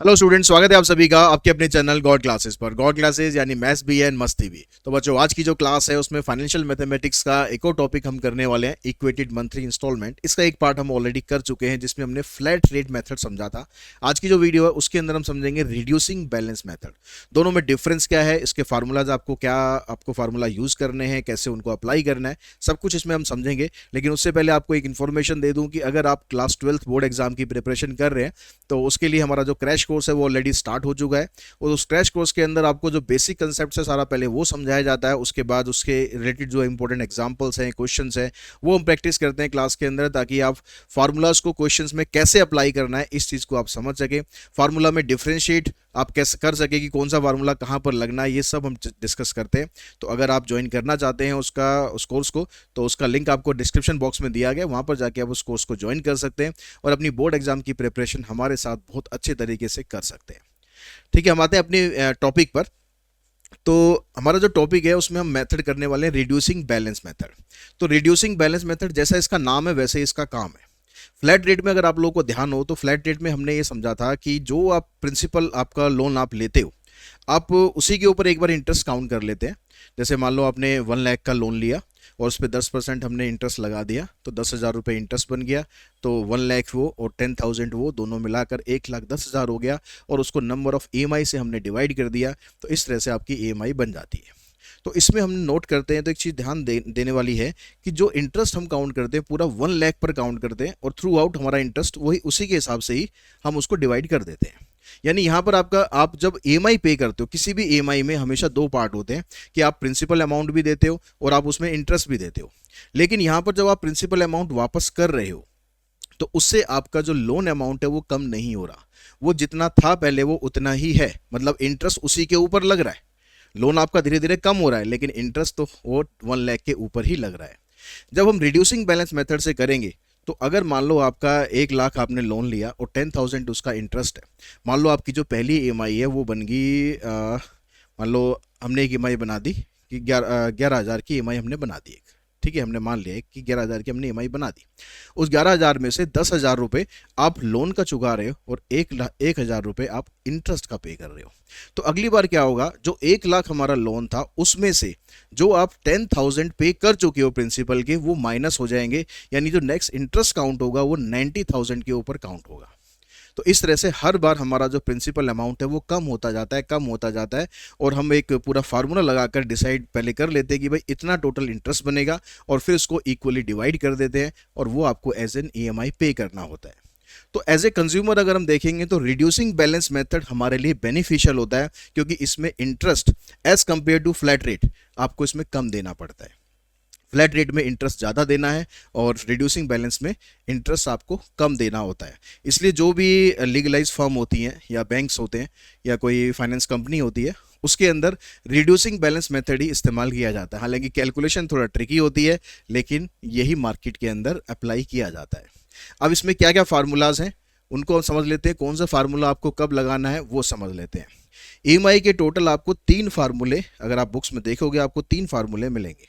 Hello student, स्वागत है आप सभी का आपके अपने चैनल गॉड क्लासेस पर। गॉड क्लासेस यानी मैथ्स भी एंड मस्ती भी। तो बच्चों, आज की जो क्लास है उसमें फाइनेंशियल मैथमेटिक्स का एक और टॉपिक हम करने वाले हैं, इक्वेटेड मंथली इंस्टॉलमेंट। इसका एक पार्ट हम ऑलरेडी कर चुके हैं जिसमें हमने फ्लैट रेट मेथड समझा था। आज की जो वीडियो है उसके अंदर हम समझेंगे रिड्यूसिंग बैलेंस मेथड। दोनों में डिफरेंस क्या है, इसके फार्मूलाज आपको फार्मूला यूज करने हैं, कैसे उनको अप्लाई करना है, सब कुछ इसमें हम समझेंगे। लेकिन उससे पहले आपको एक इन्फॉर्मेशन दे दूं कि अगर आप क्लास 12th बोर्ड एग्जाम की प्रिपरेशन कर रहे हैं तो उसके लिए हमारा जो क्रैश कोर्स है वो ऑलरेडी स्टार्ट हो चुका है। और उस क्रैश कोर्स के अंदर आपको जो बेसिक कंसेप्ट है सारा पहले वो समझाया जाता है, उसके बाद उसके रिलेटेड जो इंपॉर्टेंट एग्जांपल्स हैं, क्वेश्चंस हैं, वो हम प्रैक्टिस करते हैं क्लास के अंदर, ताकि आप फार्मूलाज को क्वेश्चंस में कैसे अप्लाई करना है इस चीज़ को आप समझ सके। फार्मूला में डिफ्रेंशिएट आप कैसे कर सके कि कौन सा फार्मूला कहाँ पर लगना है, ये सब हम डिस्कस करते हैं। तो अगर आप ज्वाइन करना चाहते हैं उस कोर्स को, तो उसका लिंक आपको डिस्क्रिप्शन बॉक्स में दिया गया, वहाँ पर जाके आप उस कोर्स को ज्वाइन कर सकते हैं और अपनी बोर्ड एग्जाम की प्रिपरेशन हमारे साथ बहुत अच्छे तरीके से कर सकते हैं। ठीक है, हम आते हैं अपने टॉपिक पर। तो हमारा जो टॉपिक है उसमें हम मेथड करने वाले हैं रिड्यूसिंग बैलेंस मेथड। तो रिड्यूसिंग बैलेंस मेथड जैसा इसका नाम है वैसे इसका काम है। फ्लैट रेट में अगर आप लोगों को ध्यान हो तो फ्लैट रेट में हमने ये समझा था कि जो आप प्रिंसिपल आपका लोन आप लेते हो, आप उसी के ऊपर एक बार इंटरेस्ट काउंट कर लेते हैं। जैसे मान लो आपने 1 लाख का लोन लिया और उस पर 10% हमने इंटरेस्ट लगा दिया, तो 10,000 रुपये इंटरेस्ट बन गया। तो 1 लाख वो और 10,000 वो दोनों मिलाकर 1,10,000 हो गया, और उसको नंबर ऑफ EMI से हमने डिवाइड कर दिया। तो इस तरह से आपकी EMI बन जाती है। तो इसमें हम नोट करते हैं तो एक चीज़ ध्यान देने वाली है कि जो इंटरेस्ट हम काउंट करते हैं पूरा 1 लाख पर काउंट करते हैं, और थ्रू आउट हमारा इंटरेस्ट वही उसी के हिसाब से ही हम उसको डिवाइड कर देते हैं। यानी यहाँ पर आप जब EMI पे करते हो, किसी भी EMI में हमेशा दो पार्ट होते हैं कि आप प्रिंसिपल अमाउंट भी देते हो और आप उसमें इंटरेस्ट भी देते हो। लेकिन यहाँ पर जब आप प्रिंसिपल अमाउंट वापस कर रहे हो तो उससे आपका जो लोन अमाउंट है वो कम नहीं हो रहा, वो जितना था पहले वो उतना ही है। मतलब इंटरेस्ट उसी के ऊपर लग रहा है। लोन आपका धीरे धीरे कम हो रहा है लेकिन इंटरेस्ट तो वो 1 लाख के ऊपर ही लग रहा है। जब हम रिड्यूसिंग बैलेंस मेथड से करेंगे तो अगर मान लो आपका 1 लाख आपने लोन लिया और 10,000 उसका इंटरेस्ट है। मान लो आपकी जो पहली EMI है वो बन गई, मान लो हमने एक EMI बना दी कि 11,000 की EMI हमने बना दी एक। ठीक है, हमने मान लिया कि 11,000 की हमने EMI बना दी। उस 11,000 में से 10,000 रुपये आप लोन का चुका रहे हो और 1,000 रुपये आप इंटरेस्ट का पे कर रहे हो। तो अगली बार क्या होगा, जो 1 लाख हमारा लोन था उसमें से जो आप 10,000 पे कर चुके हो प्रिंसिपल के, वो माइनस हो जाएंगे। यानी जो नेक्स्ट इंटरेस्ट काउंट होगा वो 90,000 के ऊपर काउंट होगा। तो इस तरह से हर बार हमारा जो प्रिंसिपल अमाउंट है वो कम होता जाता है, कम होता जाता है। और हम एक पूरा फार्मूला लगाकर डिसाइड पहले कर लेते हैं कि भाई इतना टोटल इंटरेस्ट बनेगा, और फिर उसको इक्वली डिवाइड कर देते हैं, और वो आपको एज एन EMI पे करना होता है। तो एज ए कंज्यूमर अगर हम देखेंगे तो रिड्यूसिंग बैलेंस मेथड हमारे लिए बेनिफिशियल होता है, क्योंकि इसमें interest as compare to flat rate आपको इसमें कम देना पड़ता है। फ्लैट रेट में इंटरेस्ट ज़्यादा देना है और रिड्यूसिंग बैलेंस में इंटरेस्ट आपको कम देना होता है। इसलिए जो भी लीगलाइज फर्म होती हैं या बैंक्स होते हैं या कोई फाइनेंस कंपनी होती है, उसके अंदर रिड्यूसिंग बैलेंस मेथड ही इस्तेमाल किया जाता है। हालांकि कैलकुलेशन थोड़ा ट्रिकी होती है, लेकिन यही मार्केट के अंदर अप्लाई किया जाता है। अब इसमें क्या क्या फार्मूलाज हैं उनको हम समझ लेते हैं, कौन सा फार्मूला आपको कब लगाना है वो समझ लेते हैं। EMI के टोटल आपको 3 फार्मूले, अगर आप बुक्स में देखोगे आपको 3 फार्मूले मिलेंगे।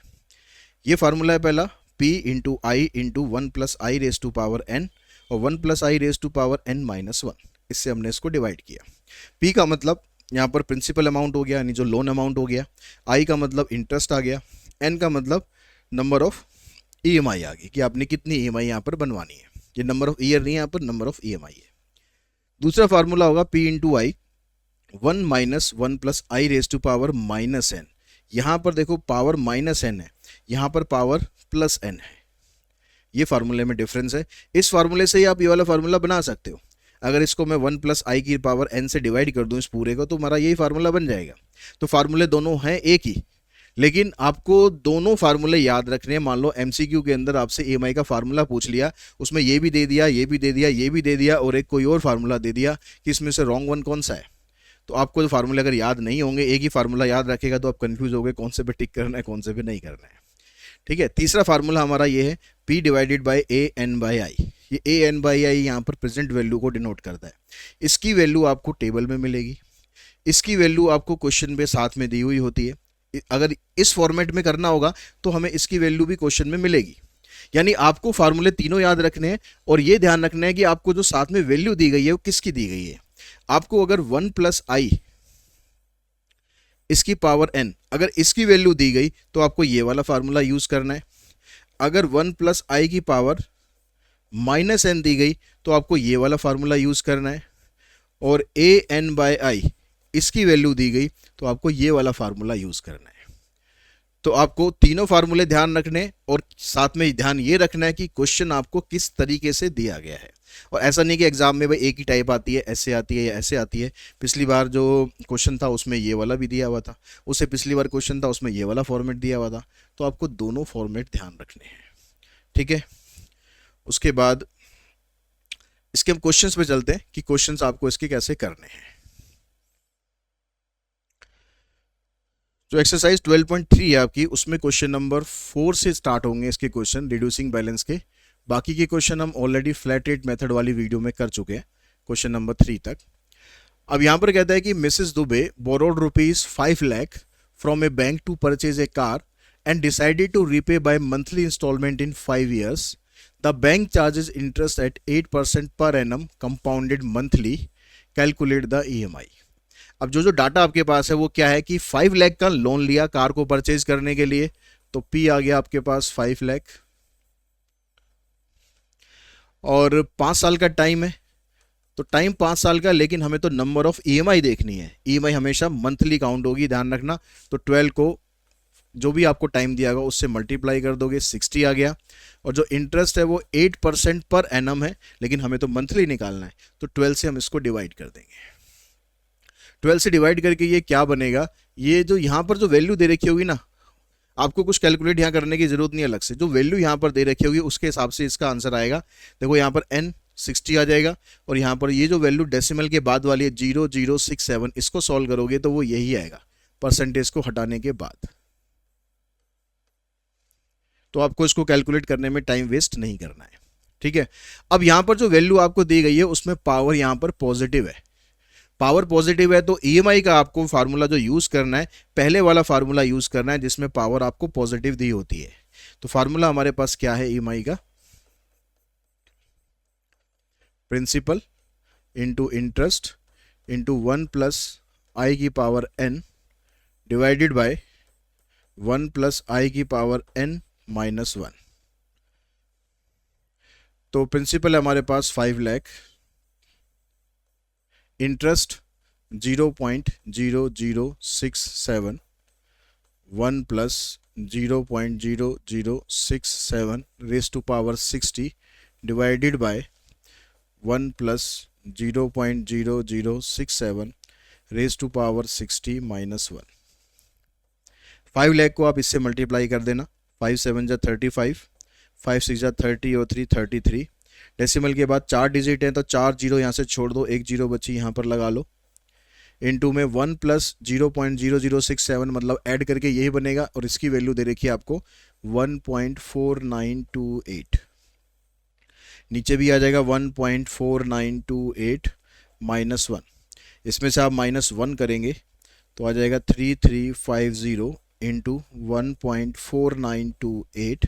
ये फार्मूला है पहला, P इंटू आई इंटू 1+i⁻n और 1+i⁻n-1। इससे हमने इसको डिवाइड किया। P का मतलब यहाँ पर प्रिंसिपल अमाउंट हो गया, यानी जो लोन अमाउंट हो गया। I का मतलब इंटरेस्ट आ गया। N का मतलब नंबर ऑफ EMI आ गई कि आपने कितनी EMI यहाँ पर बनवानी है। ये नंबर ऑफ ईयर नहीं है, यहाँ पर नंबर ऑफ EMI है। दूसरा फार्मूला होगा P इंटू आई 1-1+i⁻n। यहाँ पर देखो पावर -n है, यहाँ पर पावर +n है। ये फार्मूले में डिफरेंस है। इस फार्मूले से ही आप ये वाला फार्मूला बना सकते हो। अगर इसको मैं 1+i⁻n से डिवाइड कर दूं इस पूरे को, तो हमारा यही फार्मूला बन जाएगा। तो फार्मूले दोनों हैं एक ही, लेकिन आपको दोनों फार्मूले याद रखने हैं। मान लो MCQ के अंदर आपसे EMI का फार्मूला पूछ लिया, उसमें ये भी दे दिया, ये भी दे दिया, ये भी दे दिया, और एक कोई और फार्मूला दे दिया कि इसमें से रॉन्ग वन कौन सा है। तो आपको जो फार्मूले अगर याद नहीं होंगे, एक ही फार्मूला याद रखेगा तो आप कंफ्यूज हो गए कौन से पे टिक करना है कौन से पे नहीं करना है। ठीक है, तीसरा फार्मूला हमारा ये है P डिवाइडेड बाई AN/I। ये AN/I यहाँ पर प्रेजेंट वैल्यू को डिनोट करता है। इसकी वैल्यू आपको टेबल में मिलेगी, इसकी वैल्यू आपको क्वेश्चन में साथ में दी हुई होती है। अगर इस फॉर्मेट में करना होगा तो हमें इसकी वैल्यू भी क्वेश्चन में मिलेगी। यानी आपको फार्मूले तीनों याद रखने हैं और ये ध्यान रखना है कि आपको जो साथ में वैल्यू दी गई है वो किसकी दी गई है। आपको अगर 1 प्लस आई इसकी पावर n, अगर इसकी वैल्यू दी गई तो आपको ये वाला फार्मूला यूज करना है। अगर 1 प्लस आई की पावर माइनस एन दी गई तो आपको ये वाला फार्मूला यूज करना है। और ए एन बाय आई इसकी वैल्यू दी गई तो आपको ये वाला फार्मूला यूज करना है। तो आपको तीनों फार्मूले ध्यान रखने और साथ में ध्यान ये रखना है कि क्वेश्चन आपको किस तरीके से दिया गया है। और ऐसा नहीं कि एग्जाम में भाई एक ही टाइप आती है, ऐसे आती है या ऐसे आती है। पिछली बार जो क्वेश्चन था उसमें ये वाला भी दिया हुआ था, उससे पिछली बार क्वेश्चन था उसमें ये वाला फॉर्मेट दिया हुआ था। तो आपको दोनों फॉर्मेट ध्यान रखने हैं, ठीक है। उसके बाद इसके हम क्वेश्चंस पे चलते हैं कि क्वेश्चंस आपको इसके कैसे करने हैं। जो एक्सरसाइज 12.3 है आपकी, उसमें क्वेश्चन नंबर 4 से स्टार्ट होंगे इसके क्वेश्चन रिड्यूसिंग बैलेंस के। बाकी के क्वेश्चन हम ऑलरेडी फ्लैट रेट मेथड वाली वीडियो में कर चुके हैं क्वेश्चन नंबर 3 तक। अब यहाँ पर कहता है कि Mrs Dubey borrowed ₹5 lakh from a bank to purchase a car and decided to repay by monthly instalment in 5 years. The bank charges interest at 8% per annum compounded monthly. Calculate the EMI. अब जो data आपके पास है वो क्या है कि 5 लाख का loan लिया कार को परचेज करने के लिए, तो P आ गया आपके पास 5 लाख, और 5 साल का टाइम है। तो टाइम 5 साल का, लेकिन हमें तो नंबर ऑफ EMI देखनी है। EMI हमेशा मंथली काउंट होगी, ध्यान रखना। तो 12 को जो भी आपको टाइम दिया गया उससे मल्टीप्लाई कर दोगे, 60 आ गया। और जो इंटरेस्ट है वो 8% पर एनम है, लेकिन हमें तो मंथली निकालना है, तो 12 से हम इसको डिवाइड कर देंगे। 12 से डिवाइड करके ये क्या बनेगा, ये जो यहाँ पर जो वैल्यू दे रखी होगी ना, आपको कुछ कैलकुलेट यहाँ करने की जरूरत नहीं है अलग से। जो वैल्यू यहाँ पर दे रखी होगी उसके हिसाब से इसका आंसर आएगा। देखो यहाँ पर n 60 आ जाएगा, और यहाँ पर ये जो वैल्यू डेसिमल के बाद वाली है 0067, इसको सॉल्व करोगे तो वो यही आएगा परसेंटेज को हटाने के बाद। तो आपको इसको कैलकुलेट करने में टाइम वेस्ट नहीं करना है, ठीक है। अब यहां पर जो वैल्यू आपको दी गई है उसमें पावर यहां पर पॉजिटिव है। पावर पॉजिटिव है तो ईएमआई का आपको फार्मूला जो यूज करना है, पहले वाला फार्मूला यूज करना है जिसमें पावर आपको पॉजिटिव दी होती है। तो फार्मूला हमारे पास क्या है ईएमआई का, principal into interest into 1 plus i की power n divided by 1 plus i की पावर n माइनस 1। तो प्रिंसिपल है हमारे पास 5 lakh, interest 0.0067, 1 plus 0.0067 raise to power 60 divided by 1 plus 0.0067 raise to power 60 minus 1। 5 lakh को आप इससे मल्टीप्लाई कर देना, 5 7 जा 35, 5 6 जा 30 और 3 33। डेसिमल के बाद 4 डिजिट हैं तो 4 जीरो यहाँ से छोड़ दो, 1 जीरो बची यहाँ पर लगा लो। इनटू में 1 प्लस 0.0067 मतलब ऐड करके यही बनेगा, और इसकी वैल्यू दे रखी है आपको 1.4928। नीचे भी आ जाएगा 1.4928 माइनस 1। इसमें से आप माइनस 1 करेंगे तो आ जाएगा 3350 इंटू 1.4928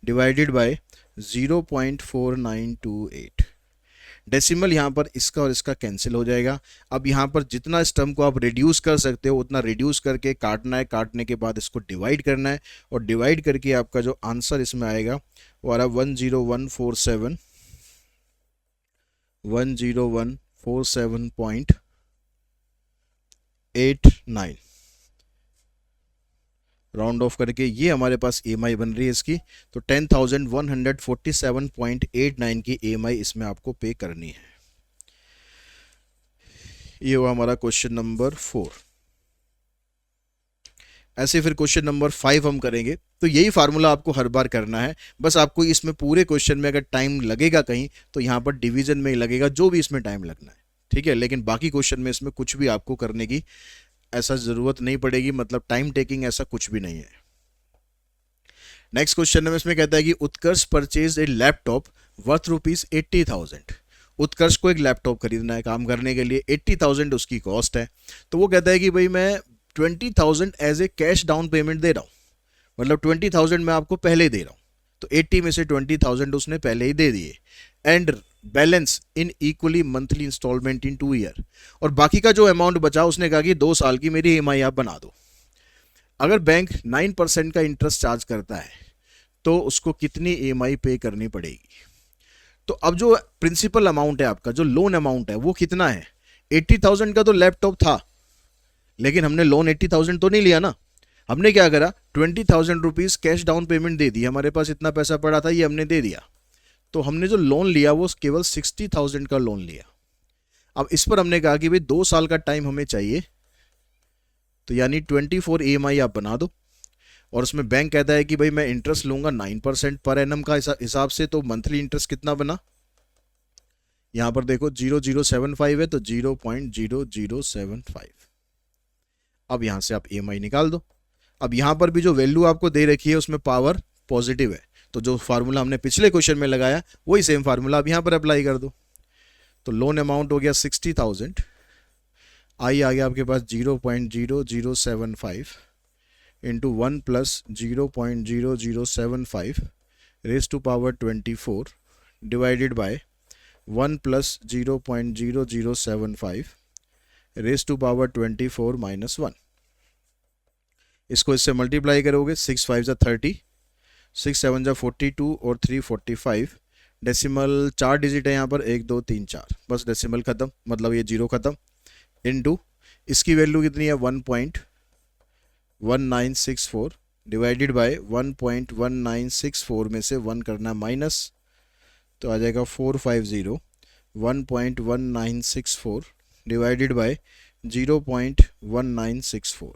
डिवाइडेड बाय 0.4928। डेसिमल यहाँ पर इसका और इसका कैंसिल हो जाएगा। अब यहाँ पर जितना इस टर्म को आप रिड्यूस कर सकते हो उतना रिड्यूस करके काटना है, काटने के बाद इसको डिवाइड करना है, और डिवाइड करके आपका जो आंसर इसमें आएगा वो आ रहा 10147.89 राउंड ऑफ करके ये हमारे पास EMI बन रही है इसकी। तो 10,147.89 की EMI इसमें आपको पे करनी है। ये हुआ हमारा क्वेश्चन नंबर 4। ऐसे फिर क्वेश्चन नंबर 5 हम करेंगे। तो यही फार्मूला आपको हर बार करना है, बस आपको इसमें पूरे क्वेश्चन में अगर टाइम लगेगा कहीं तो यहाँ पर डिवीजन में ही लगेगा, जो भी इसमें टाइम लगना है, ठीक है। लेकिन बाकी क्वेश्चन में इसमें कुछ भी आपको करने की ऐसा जरूरत नहीं पड़ेगी, मतलब टाइम टेकिंग ऐसा कुछ भी नहीं है। नेक्स्ट क्वेश्चन में इसमें कहता है कि उत्कर्ष परचेज ए लैपटॉप वर्थ ₹80,000। उत्कर्ष को एक लैपटॉप खरीदना है काम करने के लिए, 80,000 उसकी कॉस्ट है। तो वो कहता है कि भाई मैं 20,000 as a cash down payment दे रहा हूँ, मतलब 20,000 मैं आपको पहले दे रहा हूँ। तो 80 में से 20,000 उसने पहले ही दे दिए, and balance in equally monthly instalment in 2 year, और बाकी का जो अमाउंट बचा उसने कहा कि 2 साल की मेरी ईएमआई आप बना दो। अगर बैंक 9% का इंटरेस्ट चार्ज करता है तो उसको कितनी ईएमआई पे करनी पड़ेगी? तो अब जो प्रिंसिपल अमाउंट है आपका, जो लोन अमाउंट है वो कितना है? 80,000 का तो लैपटॉप था, लेकिन हमने लोन 80,000 तो नहीं लिया ना। हमने क्या करा, 20,000 रुपीज कैश डाउन पेमेंट दे दी, हमारे पास इतना पैसा पड़ा था ये हमने दे दिया। तो हमने जो लोन लिया वो केवल 60,000 का लोन लिया। अब इस पर हमने कहा कि भाई 2 साल का टाइम हमें चाहिए, तो यानी 24 ईएमआई आप बना दो। और उसमें बैंक कहता है कि भाई मैं इंटरेस्ट लूंगा 9% पर एनम का हिसाब से, तो मंथली इंटरेस्ट कितना बना? यहां पर देखो 0075 है तो 0.0075। अब यहां से आप ईएमआई निकाल दो। अब यहां पर भी जो वैल्यू आपको दे रखी है उसमें पावर पॉजिटिव है, तो जो फार्मूला हमने पिछले क्वेश्चन में लगाया वही सेम फार्मूला अब यहां पर अप्लाई कर दो। तो लोन अमाउंट हो गया 60,000, आई आ गया आपके पास 0.0075 into 1 + 0.0075 raise to power 24 divided by 1 + 0.0075 raise to power 24 - 1। इसको इससे मल्टीप्लाई करोगे, 6 5 ज़ा 30, 6 7 ज़ा 42 और 3 45। डेसिमल 4 डिजिट है यहाँ पर, 1 2 3 4, बस डेसिमल खत्म, मतलब ये जीरो खत्म। इनटू इसकी वैल्यू कितनी है 1.1964 डिवाइडेड बाय 1.1964 में से 1 करना माइनस, तो आ जाएगा 450। 1.1964 डिवाइडेड बाय 0.1964,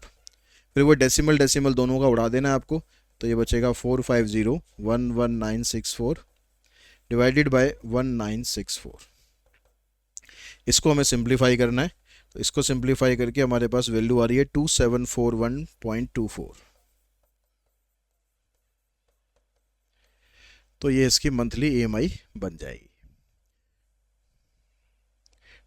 फिर वो डेसिमल डेसिमल दोनों का उड़ा देना है आपको, तो ये बचेगा 450 11964 डिवाइडेड बाय 1964। इसको हमें सिंप्लीफाई करना है, तो इसको सिंप्लीफाई करके हमारे पास वैल्यू आ रही है 2741.24। तो ये इसकी मंथली ईएमआई बन जाएगी।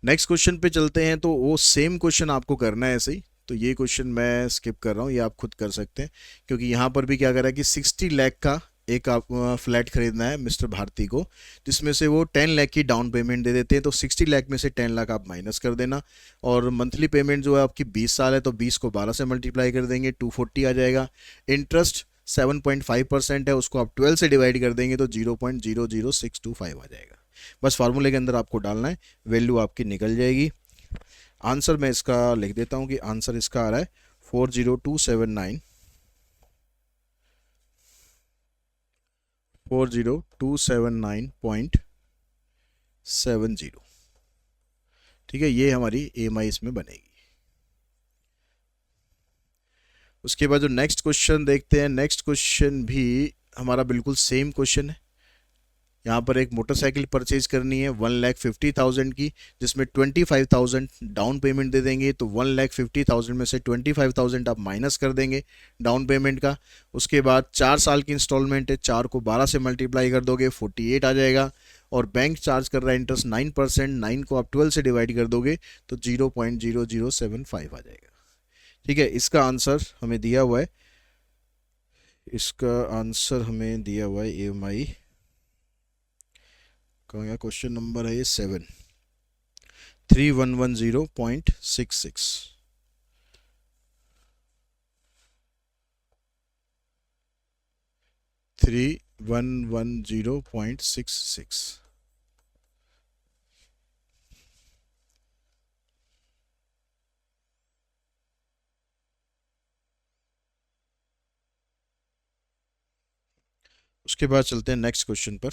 नेक्स्ट क्वेश्चन पे चलते हैं, तो वो सेम क्वेश्चन आपको करना है ऐसे ही। तो ये क्वेश्चन मैं स्किप कर रहा हूँ, ये आप खुद कर सकते हैं, क्योंकि यहाँ पर भी क्या कर रहा है कि 60 लाख का एक आप फ्लैट खरीदना है मिस्टर भारती को, जिसमें से वो 10 लाख की डाउन पेमेंट दे देते हैं। तो 60 लाख में से 10 लाख आप माइनस कर देना, और मंथली पेमेंट जो है आपकी 20 साल है, तो 20 को 12 से मल्टीप्लाई कर देंगे, 240 आ जाएगा। इंटरेस्ट 7.5% है, उसको आप 12 से डिवाइड कर देंगे तो 0.00625 आ जाएगा। बस फार्मूले के अंदर आपको डालना है, वैल्यू आपकी निकल जाएगी। आंसर मैं इसका लिख देता हूं कि आंसर इसका आ रहा है 40279 40279.70। ठीक है, ये हमारी ईएमआई इसमें बनेगी। उसके बाद जो नेक्स्ट क्वेश्चन देखते हैं, नेक्स्ट क्वेश्चन भी हमारा बिल्कुल सेम क्वेश्चन है। यहाँ पर एक मोटरसाइकिल परचेज करनी है 1,50,000 की, जिसमें 25,000 डाउन पेमेंट दे देंगे। तो 1,50,000 में से 25,000 आप माइनस कर देंगे डाउन पेमेंट का। उसके बाद 4 साल की इंस्टॉलमेंट है, 4 को 12 से मल्टीप्लाई कर दोगे 48 आ जाएगा। और बैंक चार्ज कर रहा है इंटरेस्ट 9%, 9 को आप 12 से डिवाइड कर दोगे तो 0.0075 आ जाएगा। ठीक है, इसका आंसर हमें दिया हुआ है, इसका आंसर हमें दिया हुआ है EMI का क्वेश्चन नंबर है ये 7, 3110.66। $3110.66। उसके बाद चलते हैं नेक्स्ट क्वेश्चन पर।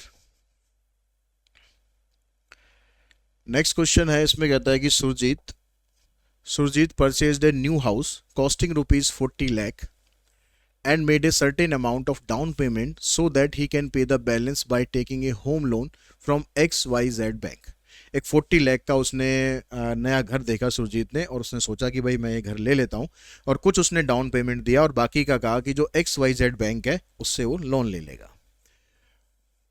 नेक्स्ट क्वेश्चन है, इसमें कहता है कि Surjeet purchased a new house costing ₹40 lakh and made a certain amount of down payment so that he can pay the balance by taking a home loan from XYZ bank. एक 40 लाख का उसने नया घर देखा सुरजीत ने, और उसने सोचा कि भाई मैं ये घर ले लेता हूँ, और कुछ उसने डाउन पेमेंट दिया और बाकी का कहा कि जो XYZ बैंक है उससे वो लोन ले लेगा।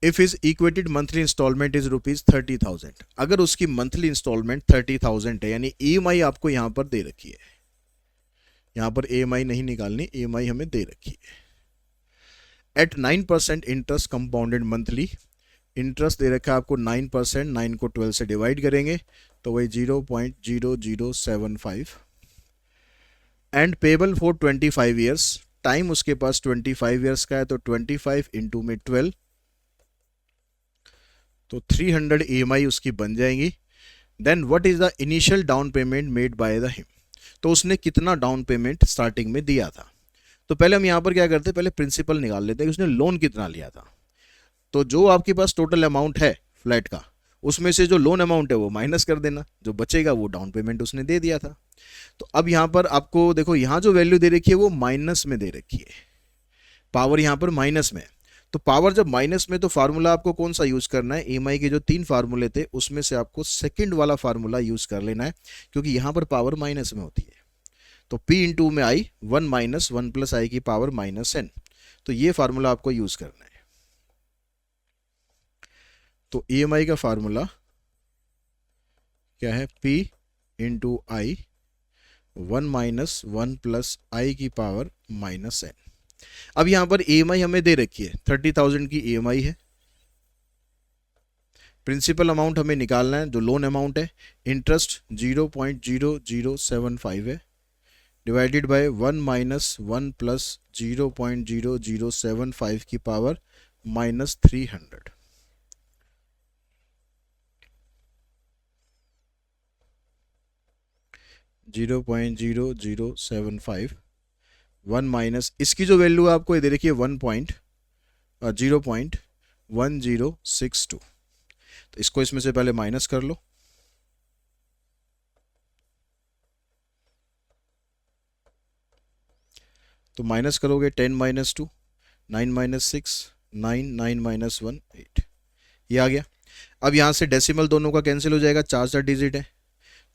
If is equated monthly instalment is ₹30,000, अगर उसकी मंथली इंस्टॉलमेंट 30,000 है, यानी EMI आपको यहां पर दे रखी है, यहां पर EMI नहीं निकालनी, EMI हमें दे रखी है। एट 9% इंटरेस्ट कंपाउंडेड मंथली इंटरेस्ट दे रखा है आपको 9%, 9 को 12 से डिवाइड करेंगे तो वही 0.0075 and payable for 25 years, time उसके पास 25 ईयर्स का है तो 25 इंटू में 12 तो 300 EMI उसकी बन जाएंगी। Then what is the initial down payment made by the him, तो उसने कितना डाउन पेमेंट स्टार्टिंग में दिया था। तो पहले हम यहाँ पर क्या करते हैं, पहले प्रिंसिपल निकाल लेते हैं कि उसने लोन कितना लिया था। तो जो आपके पास टोटल अमाउंट है फ्लैट का, उसमें से जो लोन अमाउंट है वो माइनस कर देना, जो बचेगा वो डाउन पेमेंट उसने दे दिया था। तो अब यहाँ पर आपको देखो, यहाँ जो वैल्यू दे रखी है वो माइनस में दे रखी है, पावर यहाँ पर माइनस में। तो पावर जब माइनस में, तो फार्मूला आपको कौन सा यूज करना है, EMI के जो 3 फार्मूले थे उसमें से आपको सेकंड वाला फार्मूला यूज कर लेना है, क्योंकि यहाँ पर पावर माइनस में होती है। तो P इंटू में I 1 माइनस 1 प्लस I की पावर -n, तो ये फार्मूला आपको यूज करना है। तो EMI का फार्मूला क्या है, P into I 1 minus 1 plus I की पावर -n। अब यहां पर EMI हमें दे रखी है 30,000 की EMI है, प्रिंसिपल अमाउंट हमें निकालना है जो लोन अमाउंट है, इंटरेस्ट 0.0075 है, डिवाइडेड बाय 1 माइनस 1 प्लस 0.0075 की पावर -300। (0.0075) 1 माइनस इसकी जो वैल्यू है आपको ये दे रखी है 0.1062, तो इसको इसमें से पहले माइनस कर लो। तो माइनस करोगे 10 माइनस 2 9 माइनस 6 9 9 माइनस 1 8, ये आ गया। अब यहाँ से डेसिमल दोनों का कैंसिल हो जाएगा, 4 डिजिट है।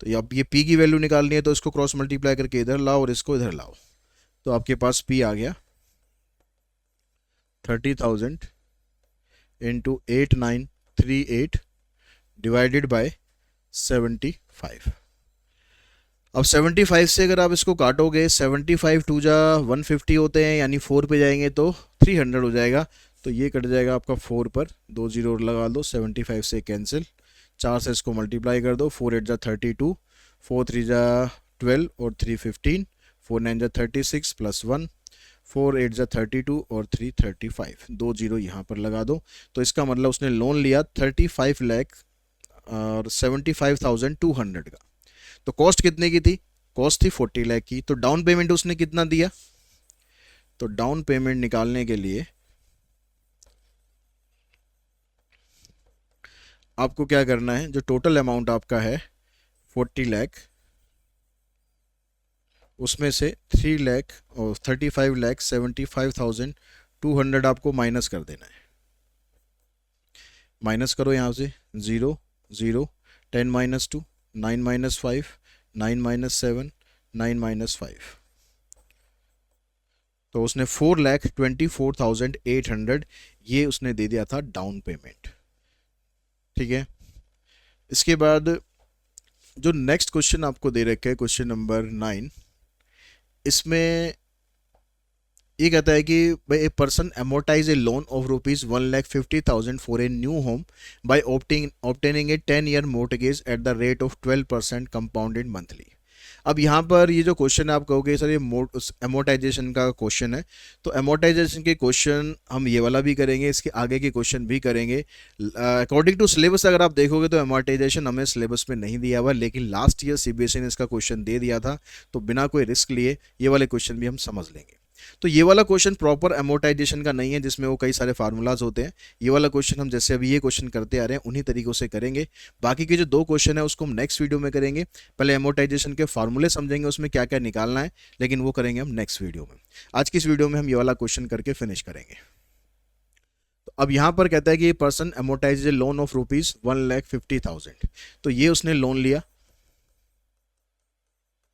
तो अब ये P की वैल्यू निकालनी है, तो इसको क्रॉस मल्टीप्लाई करके इधर लाओ और इसको इधर लाओ, तो आपके पास P आ गया 30,000 इंटू 8938 डिवाइडेड बाय 75। अब 75 से अगर आप इसको काटोगे, 75 टू जा 150 होते हैं, यानी 4 पे जाएंगे तो 300 हो जाएगा, तो ये कट जाएगा आपका 4 पर, 2 जीरो लगा दो, 75 से कैंसिल, 4 से इसको मल्टीप्लाई कर दो, 4 8 जा 32, 4 3 जा 12 और 3 15, 4 9 जा 36 प्लस 1, 4 8 जा 32 और 3 35, 2 जीरो यहाँ पर लगा दो। तो इसका मतलब उसने लोन लिया 35 लाख और 75,200 का। तो कॉस्ट कितने की थी, कॉस्ट थी 40 लाख की। तो डाउन पेमेंट उसने कितना दिया, तो डाउन पेमेंट निकालने के लिए आपको क्या करना है, जो टोटल अमाउंट आपका है 40 लाख, उसमें से 3 लाख और 35 लाख 75,200 आपको माइनस कर देना है। माइनस करो यहाँ से 0 0 10 माइनस 2 9 माइनस 5 9 माइनस 7 9 माइनस 5, तो उसने 4,24,800 ये उसने दे दिया था डाउन पेमेंट। ठीक है, इसके बाद जो नेक्स्ट क्वेश्चन आपको दे रखे है, क्वेश्चन नंबर 9, इसमें ये कहता है कि भाई a person amortise a loan of ₹1,50,000 for a new home by obtaining a 10-year mortgage at the rate of 12% compounded monthly. अब यहाँ पर ये जो क्वेश्चन है, आप कहोगे सर ये अमोर्टाइजेशन का क्वेश्चन है, तो अमोर्टाइजेशन के क्वेश्चन हम ये वाला भी करेंगे, इसके आगे के क्वेश्चन भी करेंगे। अकॉर्डिंग टू सिलेबस अगर आप देखोगे तो अमोर्टाइजेशन हमें सिलेबस में नहीं दिया हुआ, लेकिन लास्ट ईयर CBSE ने इसका क्वेश्चन दे दिया था, तो बिना कोई रिस्क लिए ये वाले क्वेश्चन भी हम समझ लेंगे। तो ये वाला क्वेश्चन प्रॉपर अमोर्टाइजेशन का नहीं है, जिसमें वो कई सारे फार्मूलाज होते हैं। ये वाला क्वेश्चन हम जैसे अभी ये क्वेश्चन करते आ रहे हैं उन्हीं तरीकों से करेंगे। बाकी के जो 2 क्वेश्चन है उसको हम नेक्स्ट वीडियो में करेंगे। पहले अमोर्टाइजेशन के फार्मूले समझेंगे, उसमें क्या क्या निकालना है, लेकिन वो करेंगे हम नेक्स्ट वीडियो में। आज की इस वीडियो में हम ये वाला क्वेश्चन करके फिनिश करेंगे। तो अब यहाँ पर कहता है कि person amortise a loan of ₹1,50,000, तो ये उसने लोन लिया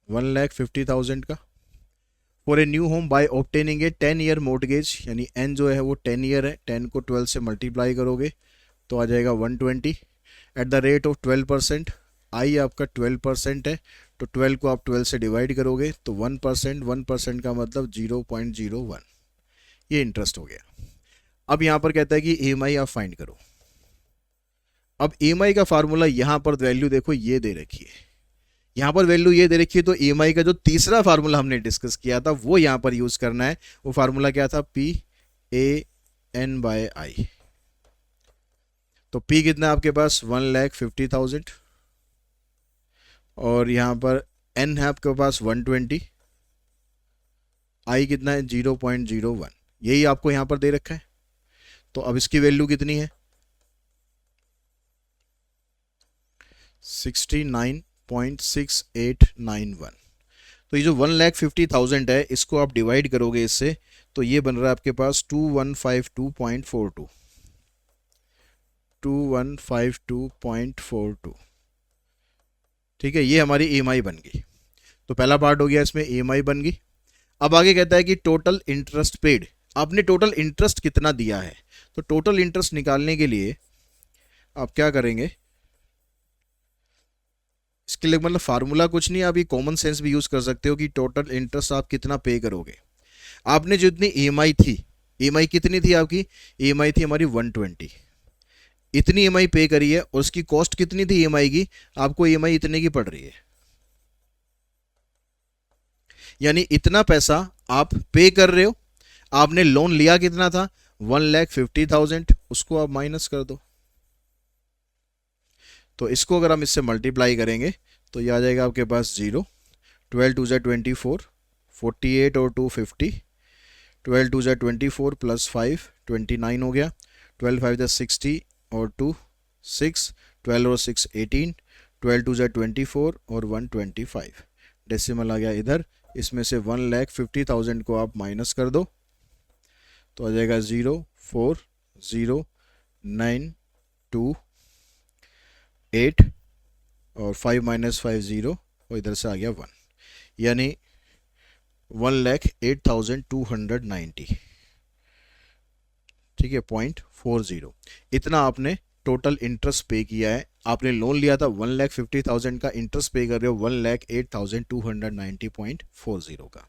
1,50,000 का for a new home by obtaining a 10-year mortgage, यानी N जो है वो 10 ईयर है, 10 को 12 से मल्टीप्लाई करोगे तो आ जाएगा 120 eight the rate of 12%। I आपका 12% है, तो 12 को आप 12 से डिवाइड करोगे तो 1%, 1% का मतलब 0.01, ये इंटरेस्ट हो गया। अब यहाँ पर कहता है कि EMI आप फाइंड करो। अब ईएमआई का फार्मूला यहाँ पर वैल्यू देखो ये दे रखी है, यहाँ पर वैल्यू ये दे रखी है, तो ईएमआई का जो तीसरा फार्मूला हमने डिस्कस किया था वो यहाँ पर यूज करना है। वो फार्मूला क्या था, PAN/I। तो P कितना है आपके पास 1,50,000 और यहाँ पर N है आपके पास 120, I कितना है 0.01, यही आपको यहाँ पर दे रखा है। तो अब इसकी वैल्यू कितनी है 69.6891। तो ये जो 1,50,000 है इसको आप डिवाइड करोगे इससे, तो ये बन रहा है आपके पास 2152.42, 2152.42। ठीक है, ये हमारी ईएमआई बन गई। तो पहला पार्ट हो गया, इसमें ईएमआई बन गई। अब आगे कहता है कि टोटल इंटरेस्ट पेड, आपने टोटल इंटरेस्ट कितना दिया है। तो टोटल इंटरेस्ट निकालने के लिए आप क्या करेंगे, इसके लिए मतलब फार्मूला कुछ नहीं, आप ये कॉमन सेंस भी यूज कर सकते हो कि टोटल इंटरेस्ट आप कितना पे करोगे। आपने जो इतनी ईएमआई थी, ईएमआई कितनी थी आपकी, ईएमआई थी हमारी 120, इतनी ईएमआई पे करी है और उसकी कॉस्ट कितनी थी ईएमआई की, आपको ईएमआई इतने की पड़ रही है, यानी इतना पैसा आप पे कर रहे हो। आपने लोन लिया कितना था 1,50,000, उसको आप माइनस कर दो। तो इसको अगर हम इससे मल्टीप्लाई करेंगे तो ये आ जाएगा आपके पास 0, 12 2 24, 48 और 2 50, 12 2 24 प्लस 5 29 हो गया, 12 5 60 और 2 6, 12 और 6 18, 12 2 24 और 125, डेसिमल आ गया इधर। इसमें से 1,50,000 को आप माइनस कर दो तो आ जाएगा 0,40,928 और 5 - 5 0 और इधर से आ गया 1, यानी 1,08,290। ठीक है, 0.40, इतना आपने टोटल इंटरेस्ट पे किया है। आपने लोन लिया था 1,50,000 का, इंटरेस्ट पे कर रहे हो 1,08,290.40 का।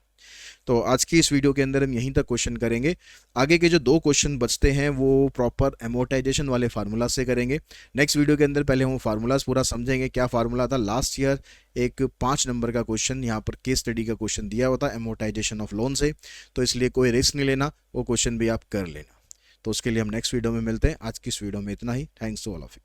तो आज की इस वीडियो के अंदर हम यहीं तक क्वेश्चन करेंगे। आगे के जो 2 क्वेश्चन बचते हैं वो प्रॉपर एमोर्टाइजेशन वाले फार्मूला से करेंगे। नेक्स्ट वीडियो के अंदर पहले हम फार्मूलाज पूरा समझेंगे, क्या फार्मूला था। लास्ट ईयर एक 5 नंबर का क्वेश्चन यहाँ पर केस स्टडी का क्वेश्चन दिया हुआ था एमोर्टाइजेशन ऑफ लोन से, तो इसलिए कोई रिस्क नहीं लेना, वो क्वेश्चन भी आप कर लेना। तो उसके लिए हम नेक्स्ट वीडियो में मिलते हैं। आज की इस वीडियो में इतना ही। Thanks to all of you.